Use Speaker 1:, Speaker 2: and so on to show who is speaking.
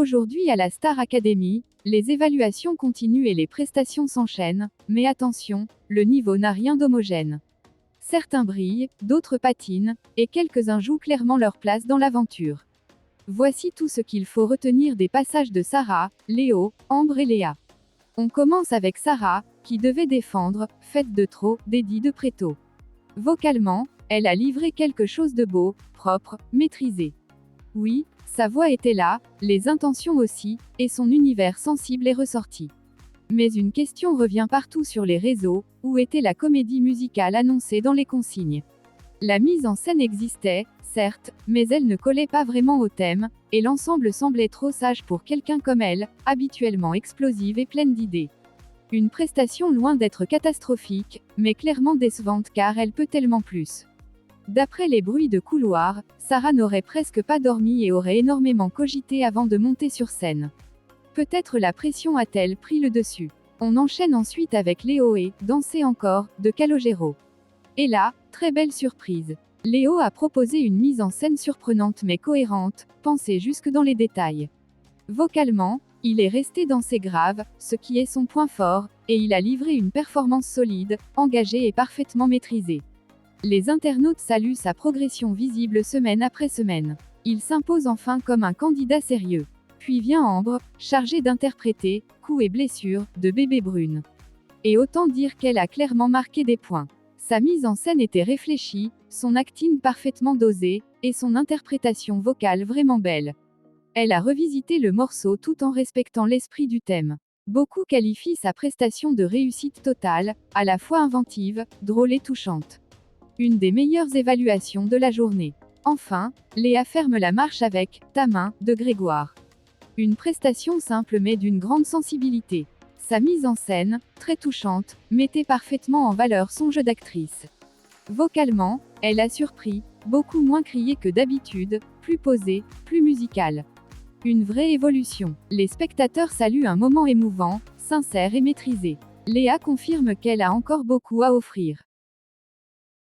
Speaker 1: Aujourd'hui à la Star Academy, les évaluations continuent et les prestations s'enchaînent, mais attention, le niveau n'a rien d'homogène. Certains brillent, d'autres patinent, et quelques-uns jouent clairement leur place dans l'aventure. Voici tout ce qu'il faut retenir des passages de Sarah, Léo, Ambre et Léa. On commence avec Sarah, qui devait défendre « Faites de trop » d'Eddie de Pretto. Vocalement, elle a livré quelque chose de beau, propre, maîtrisé. Oui, sa voix était là, les intentions aussi, et son univers sensible est ressorti. Mais une question revient partout sur les réseaux, où était la comédie musicale annoncée dans les consignes? La mise en scène existait, certes, mais elle ne collait pas vraiment au thème, et l'ensemble semblait trop sage pour quelqu'un comme elle, habituellement explosive et pleine d'idées. Une prestation loin d'être catastrophique, mais clairement décevante car elle peut tellement plus. D'après les bruits de couloir, Sarah n'aurait presque pas dormi et aurait énormément cogité avant de monter sur scène. Peut-être la pression a-t-elle pris le dessus. On enchaîne ensuite avec Léo et « Danser encore » de Calogero. Et là, très belle surprise. Léo a proposé une mise en scène surprenante mais cohérente, pensée jusque dans les détails. Vocalement, il est resté dans ses graves, ce qui est son point fort, et il a livré une performance solide, engagée et parfaitement maîtrisée. Les internautes saluent sa progression visible semaine après semaine. Il s'impose enfin comme un candidat sérieux. Puis vient Ambre, chargée d'interpréter « Coups et blessures » de Bébé Brune. Et autant dire qu'elle a clairement marqué des points. Sa mise en scène était réfléchie, son acting parfaitement dosé, et son interprétation vocale vraiment belle. Elle a revisité le morceau tout en respectant l'esprit du thème. Beaucoup qualifient sa prestation de réussite totale, à la fois inventive, drôle et touchante. Une des meilleures évaluations de la journée. Enfin, Léa ferme la marche avec « Ta main » de Grégoire. Une prestation simple mais d'une grande sensibilité. Sa mise en scène, très touchante, mettait parfaitement en valeur son jeu d'actrice. Vocalement, elle a surpris, beaucoup moins crié que d'habitude, plus posée, plus musicale. Une vraie évolution. Les spectateurs saluent un moment émouvant, sincère et maîtrisé. Léa confirme qu'elle a encore beaucoup à offrir.